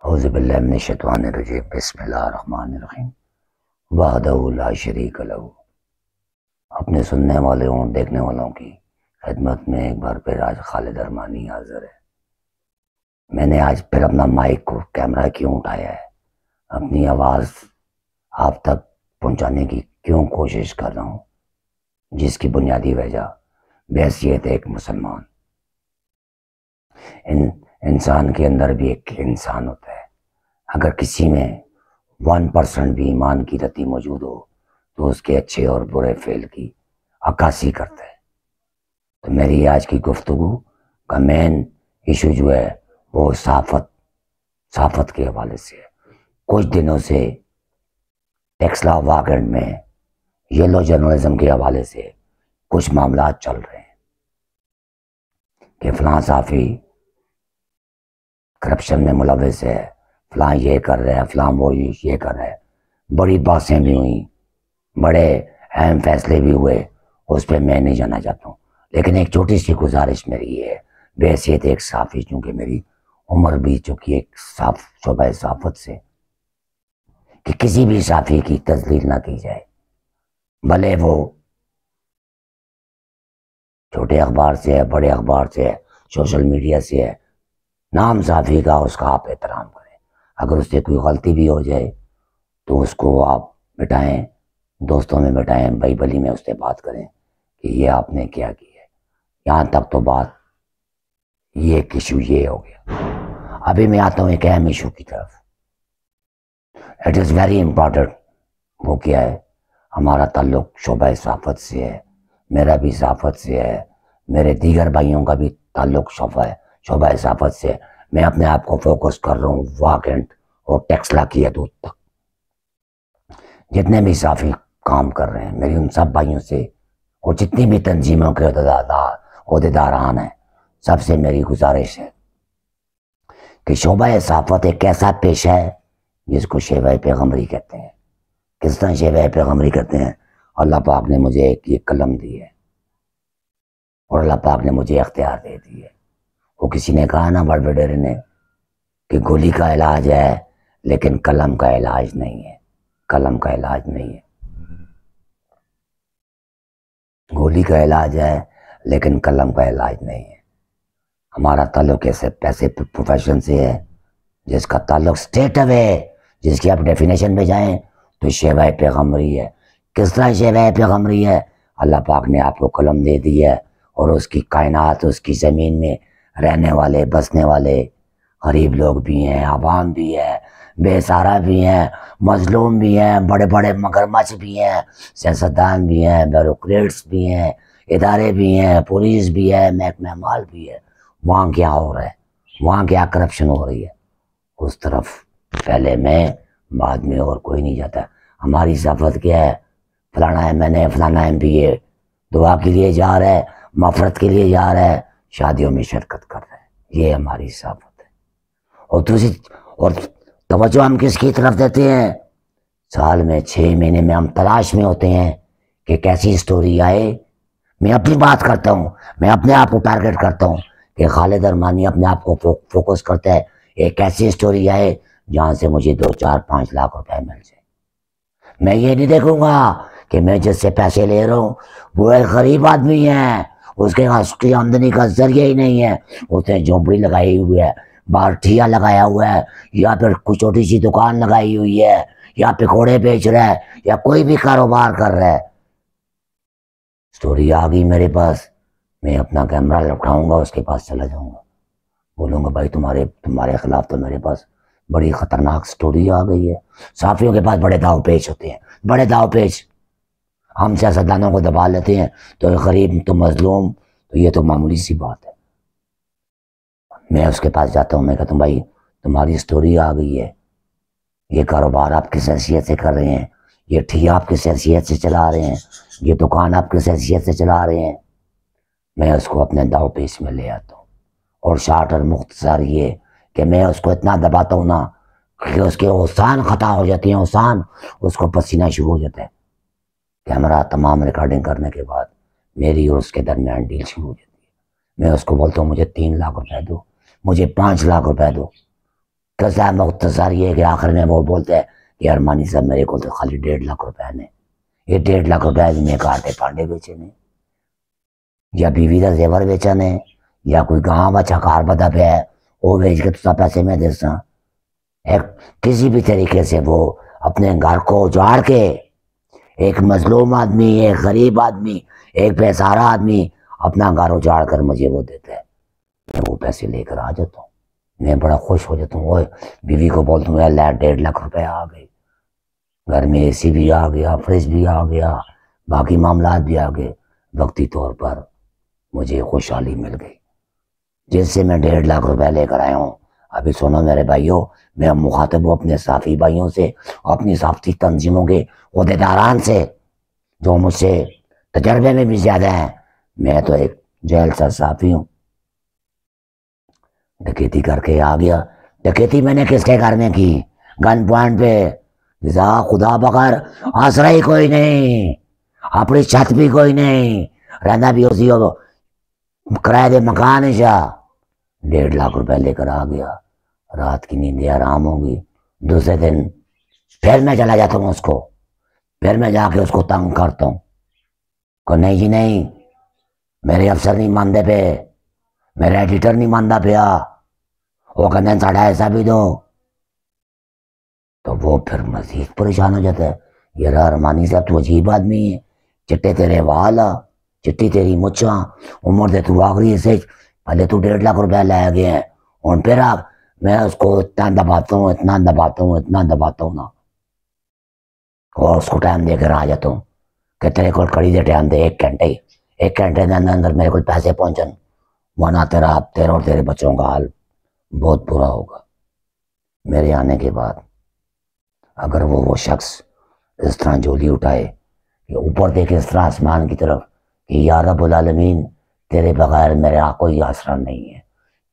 اعوذ باللہ من الشیطان الرجیم بسم اللہ الرحمن الرحیم وحدہ لا شریک لہ۔ اپنے سننے والوں دیکھنے والوں کی خدمت میں ایک بار پھر آج خالد ارمانی حاضر ہے۔ میں نے آج پھر اپنا مائک کو کیمرہ کیوں اٹھایا ہے، اپنی آواز آپ تک پہنچانے کی کیوں کوشش کر رہا ہوں، جس کی بنیادی وجہ بحیثیت ایک مسلمان انسان کے اندر بھی ایک انسان ہوتا ہے۔ اگر کسی میں 1% بھی ایمان کی رتی موجود ہو تو اس کے اچھے اور برے فعل کی عکاسی کرتا ہے۔ تو میری آج کی گفتگو کا مین ایشو جو ہے وہ صحافت کے حوالے سے ہے۔ کچھ دنوں سے ٹیکسلا واگنٹ میں یلو جرنلزم کے حوالے سے کچھ معاملات چل رہے ہیں کہ فلاں صحافی کرپشن میں ملوث ہے، فلاں یہ کر رہا ہے، فلاں وہ یہ کر رہا ہے۔ بڑی باتیں بھی ہوئیں، بڑے اہم فیصلے بھی ہوئے، اس پہ میں نہیں جانا چاہتا ہوں۔ لیکن ایک چھوٹی سی گزارش میری یہ ہے، بحیثیت ایک صحافی، چونکہ میری عمر بھی چکی ایک شعبہ صحافت سے، کہ کسی بھی صحافی کی تذلیل نہ کی جائے، بھلے وہ چھوٹے اخبار سے ہے، بڑے اخبار سے ہے، سوشل میڈیا سے ہے۔ نام صحافی کا اس کا آپ احترام کریں۔ اگر اس سے کوئی غلطی بھی ہو جائے تو اس کو آپ بٹائیں، دوستوں میں بٹائیں، بھائی بلی میں اس سے بات کریں کہ یہ آپ نے کیا ہے۔ یہاں تک تو بات یہ ایشو یہ ہو گیا۔ ابھی میں آتا ہوں ایک اہم ایشو کی طرف۔ It is very important. وہ کیا ہے؟ ہمارا تعلق شعبہ صحافت سے ہے، میرا بھی صحافت سے ہے، میرے دیگر بھائیوں کا بھی تعلق شعبہ صحافت سے ہے۔ میں اپنے آپ کو فوکس کر رہا ہوں واگنٹ اور ٹیکسلا کی حدود تک۔ جتنے بھی صحافی کام کر رہے ہیں، میری ان سب بھائیوں سے اور جتنی بھی تنظیموں کے عہدیداران ہیں، سب سے میری گزارش ہے کہ شعبہ صحافت ایک ایسا پیشہ ہے جس کو شیوہ پیغمبری کہتے ہیں۔ کس طرح شیوہ پیغمبری کرتے ہیں؟ اللہ پاک نے مجھے ایک قلم دی ہے اور اللہ پاک نے مجھے اختیار دے دی ہے۔ وہ کسی نے کہا نا بڑے وڈیرے نے کہ گولی کا علاج ہے لیکن قلم کا علاج نہیں ہے۔ قلم کا علاج نہیں ہے، گولی کا علاج ہے لیکن قلم کا علاج نہیں ہے۔ ہمارا تعلق ایسے پیسے پروفیشن سے ہے جس کا تعلق سٹیٹ ہے، جس کی آپ ڈیفینیشن پہ جائیں تو شیوہ پیغمبری ہے۔ کس طرح شیوہ پیغمبری ہے؟ اللہ پاک نے آپ کو قلم دے دی ہے اور اس کی کائنات، اس کی زمین میں رہنے والے، بسنے والے غریب لوگ بھی ہیں، عوام بھی ہے، بے سہارا بھی ہیں، مظلوم بھی ہیں، بڑے بڑے مگرمچھ بھی ہیں، سیاستدان بھی ہیں، بیوروکریٹس بھی ہیں، ادارے بھی ہیں، پولیس بھی ہے، محکمہ مال بھی ہے۔ وہاں کیا ہو رہا ہے؟ وہاں کیا کرپشن ہو رہی ہے؟ اس طرف پہلے میں، بعد میں اور کوئی نہیں جاتا۔ ہماری صحافت کیا ہے؟ فلانا ایم این اے، فلانا ایم پی اے دعا کے لیے جا رہا ہے، مغفرت کے لیے جا رہا ہے، شادیوں میں شرکت کر رہا ہے۔ یہ ہماری صحافت ہے۔ اور توجہ ہم کس کی طرف دیتے ہیں؟ سال میں 6 مہینے میں ہم تلاش میں ہوتے ہیں کہ کیسی سٹوری آئے۔ میں اپنی بات کرتا ہوں، میں اپنے آپ کو ٹارگٹ کرتا ہوں کہ خالد ارمانی اپنے آپ کو فوکس کرتا ہے ایک ایسی سٹوری آئے جہاں سے مجھے 2 4 5 لاکھ روپے مل جائے۔ میں یہ نہیں دیکھوں گا کہ میں جس سے پیسے لے رہا ہوں وہ ایک غریب آدمی ہے، اس کے پاس کی آمدنی کا ذریعہ ہی نہیں ہے، اس نے جھونپڑی لگائی ہوئی ہے، باہر ٹھیا لگایا ہوا ہے، یا پھر کوئی چھوٹی سی دکان لگائی ہوئی ہے، یا پکوڑے بیچ رہا ہے، یا کوئی بھی کاروبار کر رہا ہے۔ سٹوری آ گئی میرے پاس، میں اپنا کیمرہ لٹاؤں گا، اس کے پاس چلا جاؤں گا، بولوں گا بھائی تمہارے خلاف تو میرے پاس بڑی خطرناک سٹوری آ گئی ہے۔ صحافیوں کے پاس بڑے داؤ پیچ ہوتے ہیں، بڑے داؤ پیچ۔ ہم سیاستدانوں کو دبا لیتے ہیں تو غریب تو مظلوم، تو یہ تو معمولی سی بات ہے۔ میں اس کے پاس جاتا ہوں، میں کہتا ہوں بھائی تمہاری سٹوری آ گئی ہے، یہ کاروبار آپ کس حیثیت سے کر رہے ہیں، یہ ٹھیا آپ کس حیثیت سے چلا رہے ہیں، یہ دکان آپ کس حیثیت سے چلا رہے ہیں۔ میں اس کو اپنے داؤ پیچ میں لے آتا ہوں، اور شارٹ اور مختصر یہ کہ میں اس کو اتنا دباتا ہوں نا کہ اس کے اوسان خطا ہو جاتی ہیں، اوسان، اس کو پسینہ شروع ہو جاتا ہے۔ کیمرہ تمام ریکارڈنگ کرنے کے بعد میری اور اس کے درمیان ڈیل شروع ہو جاتی ہے۔ میں اس کو بولتا ہوں مجھے 3 لاکھ روپے دو، مجھے 5 لاکھ روپے دو۔ قصہ مختصر یہ ہے کہ آخر میں وہ بولتے ہیں کہ ارمانی صاحب میرے کو تو خالی 1.5 لاکھ روپے نے، یہ 1.5 لاکھ میں کاٹے پانڈے بیچے نے، یا بیوی کا زیور بیچا نے، یا کوئی گاں بچا کار بدا پہ ہے وہ بیچ کے تو پیسے میں دے سا۔ کسی بھی طریقے سے وہ اپنے گھر کو اجاڑ کے، ایک مظلوم آدمی، ایک غریب آدمی، ایک بیسارا آدمی اپنا گھر اجاڑ کر مجھے وہ دیتا ہے، میں وہ پیسے لے کر آ جاتا ہوں، میں بڑا خوش ہو جاتا ہوں۔ وہ بیوی کو بولتا ہوں 1.5 لاکھ روپے آ گئے، گھر میں اے سی بھی آ گیا، فریج بھی آ گیا، باقی معاملات بھی آ گئے، وقتی طور پر مجھے خوشحالی مل گئی جس سے میں 1.5 لاکھ روپے لے کر آیا ہوں۔ ابھی سنو میرے بھائیوں، میں مخاطب ہوں اپنے صافی بھائیوں سے، اپنی صافی تنظیموں کے عہدیداران سے جو مجھ سے تجربے میں بھی زیادہ ہیں۔ میں تو ایک جیل سے صافی ہوں، ڈکیتی کر کے آ گیا۔ ڈکیتی میں نے کس کے گھر میں کی؟ گن پوائنٹ پہ، خدا بغیر آسرا ہی کوئی نہیں، اپنی چھت بھی کوئی نہیں، رہنا بھی اسی کرایہ دے مکان ہے۔ 1.5 لاکھ روپے لے کر آ گیا، رات کی نیندیں آرام ہوگی۔ دوسرے دن پھر میں چلا جاتا ہوں اس کو، پھر میں جا کے اس کو تنگ کرتا ہوں کہ نہیں جی نہیں، میرے افسر نہیں ماندے پہ، میرا ایڈیٹر نہیں ماندا پیا، وہ کہتے ہیں ساڑھا ایسا بھی دو، تو وہ پھر مزید پریشان ہو جاتا ہے۔ یار ارمانی صاحب تو عجیب آدمی ہے، چٹے تیرے وال، چٹی تیری مچھاں، عمر دے تو آخری سے پہلے تو 1.5 لاکھ روپے لے گئے ہیں، اور پھر میں اس کو اتنا دباتا ہوں، اتنا دباتا ہوں، اتنا دباتا ہوں نا، اور اس کو ٹائم دے کر آ جاتا ہوں کہ تیرے کو کڑی دے ٹائم دے، 1 گھنٹے، 1 گھنٹے کے اندر میرے کو پیسے پہنچن، ورنہ تیرا اور تیرے بچوں کا حال بہت برا ہوگا۔ میرے آنے کے بعد اگر وہ شخص اس طرح جولی اٹھائے کہ اوپر دیکھے اس طرح آسمان کی طرف کہ یا رب العالمین تیرے بغیر میرا کوئی آسرا نہیں ہے،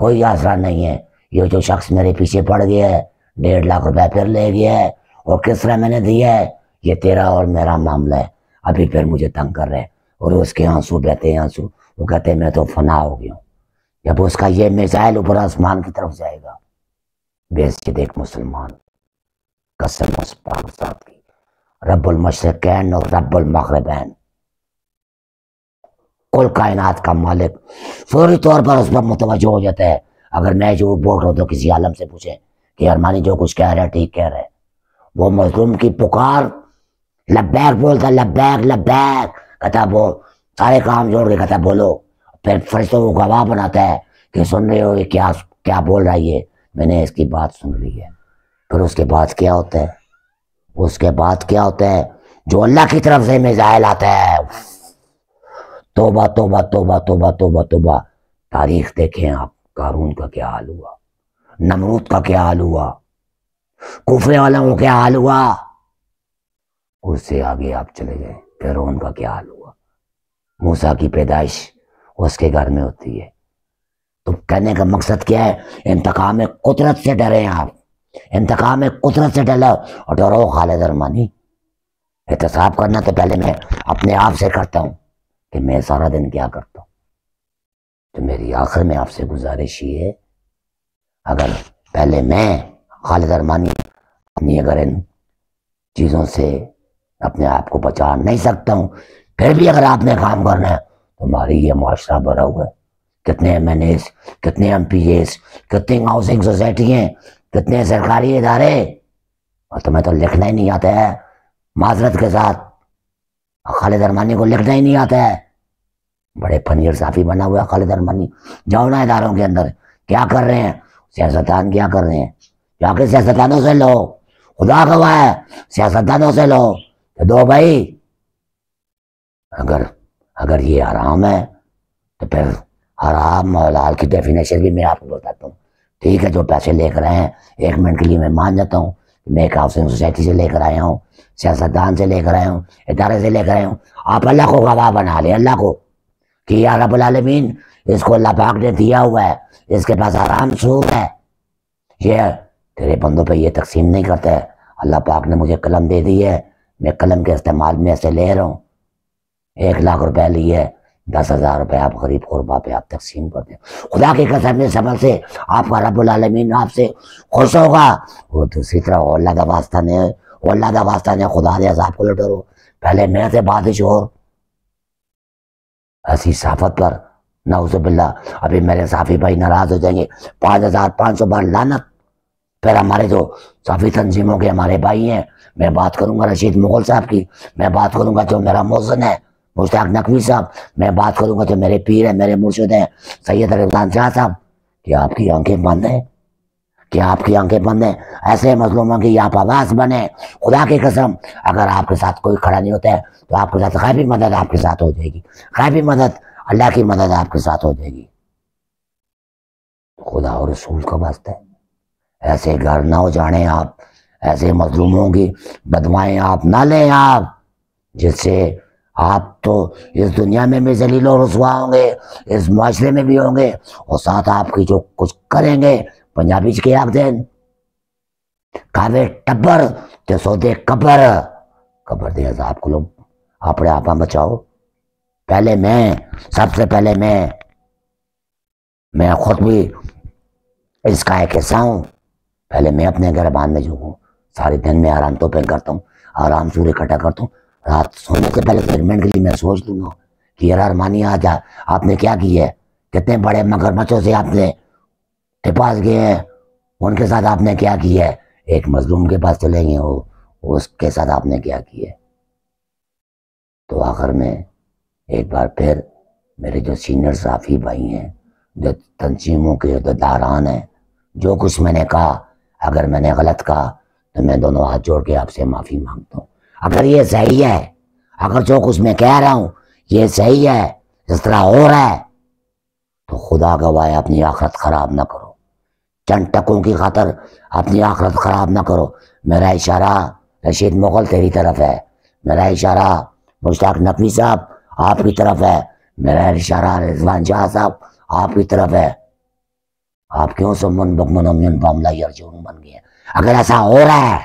کوئی آسرا نہیں ہے، یہ جو شخص میرے پیچھے پڑ گیا ہے، 1.5 لاکھ روپے پھر لے گیا ہے، اور کس طرح میں نے دیا ہے، یہ تیرا اور میرا معاملہ ہے، ابھی پھر مجھے تنگ کر رہے ہیں۔ اور اس کے آنسو بہتے ہیں، آنسو، وہ کہتے ہیں میں تو فنا ہو گیا ہوں۔ جب اس کا یہ میزائل اوپر آسمان کی طرف جائے گا، بے دیکھ مسلمان، قسم اس پاک ذات کی، رب المشرقین اور رب المغربین، کل کائنات کا مالک، فوری طور پر اس پر متوجہ ہو جاتا ہے۔ اگر میں جھوٹ بول رہا ہوں تو کسی عالم سے پوچھیں کہ ارمانی جو کچھ کہہ رہا ہے ٹھیک کہہ رہا ہے۔ وہ مظلوم کی پکار لبیک بولتا، لبیک لبیک کہتا، وہ سارے کام جوڑ کے کہتا بولو، پھر فرشتوں کو گواہ بناتا ہے کہ سن رہے ہو یہ کیا بول رہا ہے، یہ میں نے اس کی بات سن لی ہے۔ پھر اس کے بعد کیا ہوتا ہے؟ اس کے بعد کیا ہوتا ہے؟ جو اللہ کی طرف سے میزائل آتا ہے، توبہ توبہ توبہ توبہ توبہ توبہ۔ تاریخ دیکھیں آپ، قارون کا کیا حال ہوا، نمرود کا کیا حال ہوا، کوفے والوں کا کیا حال ہوا، اس سے آگے آپ چلے گئے فرعون کا کیا حال ہوا۔ موسیٰ کی پیدائش اس کے گھر میں ہوتی ہے۔ تو کہنے کا مقصد کیا ہے؟ انتقام قدرت سے ڈریں آپ، انتقام قدرت سے ڈرو خالد ارمانی۔ احتساب کرنا تو پہلے میں اپنے آپ سے کرتا ہوں کہ میں سارا دن کیا کرتا ہوں۔ تو میری آخر میں آپ سے گزارش یہ ہے، اگر پہلے میں خالد ارمانی اپنی اگر ان چیزوں سے اپنے آپ کو بچا نہیں سکتا ہوں، پھر بھی اگر آپ نے کام کرنا ہے تو ہماری یہ معاشرہ بھرا ہوا ہے، کتنے ایم این ایز، کتنے ایم پی ایز، کتنی ہاؤسنگ سوسائٹی ہیں، کتنے سرکاری ادارے، اور تمہیں تو لکھنا ہی نہیں آتا ہے۔ معذرت کے ساتھ خالد ارمانی کو لکھنا ہی نہیں آتا ہے، بڑے پنیر صافی بنا ہوا ہے خالد ارمانی۔ جاؤ نا اداروں کے اندر، کیا کر رہے ہیں سیاستدان، کیا کر رہے ہیں، جا کے سیاستدانوں سے لو، خدا گواہ ہے سیاستدانوں سے لو کہ دو بھائی، اگر یہ حرام ہے تو پھر حرام اور حلال کی ڈیفینیشن بھی میں آپ کو بتاتا ہوں۔ ٹھیک ہے، جو پیسے لے کر آئے ہیں 1 منٹ کے لیے میں مان جاتا ہوں، میں ایک ہاؤسنگ سوسائٹی سے لے کر آیا ہوں، سیاستدان سے لے کر آیا ہوں، ادارے سے لے کر آیا ہوں۔ آپ اللہ کو گواہ بنا لیں، اللہ کو، کہ یا رب العالمین اس کو اللہ پاک نے دیا ہوا ہے، اس کے پاس حرام سود ہے، یہ تیرے بندوں پہ یہ تقسیم نہیں کرتا ہے۔ اللہ پاک نے مجھے قلم دے دی ہے، میں قلم کے استعمال میں سے لے رہا ہوں، 1 لاکھ روپے لیے 10,000 روپے آپ غریب غربا پہ آپ تقسیم کر دیں، خدا کی قسم اس عمل سے آپ کا رب العالمین آپ سے خوش ہوگا۔ وہ دوسری طرح اور اللہ کا واسطہ نے خدا دے عذاب کو ڈرو، پہلے میں سے بادش اور ایسی صحافت پر نعوذ باللہ ابھی میرے صافی بھائی ناراض ہو جائیں گے، 5,500 بار لعنت۔ پھر ہمارے جو صافی تنظیموں کے ہمارے بھائی ہیں، میں بات کروں گا رشید مغل صاحب کی، میں بات کروں گا جو میرا مؤذن ہے مشتاق نقوی صاحب، میں بات کروں گا جو میرے پیر ہیں، میرے مرشد ہیں سید رضوان شاہ صاحب، کہ آپ کی آنکھیں بند ہیں، کہ آپ کی آنکھیں بند ہیں، ایسے مظلوموں کی آپ آواز بنے۔ خدا کی قسم اگر آپ کے ساتھ کوئی کھڑا نہیں ہوتا ہے تو آپ کے ساتھ غیبی مدد آپ کے ساتھ ہو جائے گی، غیبی مدد اللہ کی مدد آپ کے ساتھ ہو جائے گی۔ خدا اور رسول کا واسطہ ہے، ایسے گھر نہ ہو جانے آپ، ایسے مظلوموں کی بدوائیں آپ نہ لیں آپ، جس سے آپ تو اس دنیا میں بھی ذلیل و رسوا ہوں گے، اس معاشرے میں بھی ہوں گے، اور ساتھ آپ کی جو کچھ کریں گے پنجابی کے آپ دین کھاوے ٹبر تے سودے قبر دے عذاب کو لوگ اپنے آپ بچاؤ۔ پہلے میں سب سے پہلے میں خود بھی اس کا ایک حصہ ہوں، پہلے میں اپنے گربان میں جو ہوں سارے دن میں آرام تو پہ کرتا ہوں، آرام سور اکٹھا کرتا ہوں، رات سونے سے پہلے 1 منٹ کے لیے میں سوچ لوں گا کہ یار ارمانی آ جا، آپ نے کیا کی ہے، کتنے بڑے مگرمچھوں سے آپ نے کے پاس گئے ہیں، ان کے ساتھ آپ نے کیا کی ہے، ایک مظلوم کے پاس چلے گئے ہو، اس کے ساتھ آپ نے کیا کی ہے۔ تو آخر میں ایک بار پھر میرے جو سینئر صحافی بھائی ہیں، جو تنظیموں کے عہدیداران ہیں، جو کچھ میں نے کہا اگر میں نے غلط کہا تو میں دونوں ہاتھ جوڑ کے آپ سے معافی مانگتا ہوں۔ اگر یہ صحیح ہے، اگر جو کچھ میں کہہ رہا ہوں یہ صحیح ہے، اس طرح ہو رہا ہے، تو خدا گواہ اپنی آخرت خراب نہ کرو، چند ٹکوں کی خاطر اپنی آخرت خراب نہ کرو۔ میرا اشارہ رشید مغل تیری طرف ہے، میرا اشارہ مشتاق نقوی صاحب آپ کی طرف ہے، میرا اشارہ رضوان شاہ صاحب آپ کی طرف ہے۔ آپ کیوں سمن بکمن امین باملہ یرجون بن گئے؟ اگر ایسا ہو رہا ہے،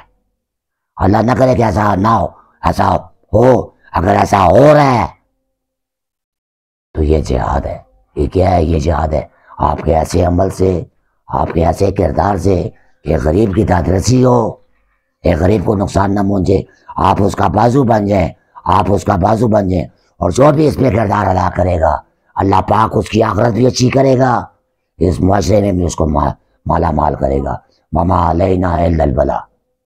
اللہ نہ کرے کہ ایسا نہ ہو، ایسا ہو، اگر ایسا ہو رہا ہے تو یہ جہاد ہے۔ یہ کیا ہے؟ یہ جہاد ہے آپ کے ایسے عمل سے، آپ کے ایسے کردار سے کہ غریب کی داد رسی ہو، ایک غریب کو نقصان نہ پہنچے، آپ اس کا بازو بن جائیں، آپ اس کا بازو بن جائیں، اور جو بھی اس پہ کردار ادا کرے گا اللہ پاک اس کی آخرت بھی اچھی کرے گا، اس معاشرے میں بھی اس کو مالا مال کرے گا۔ وما علینا الا البلاغ۔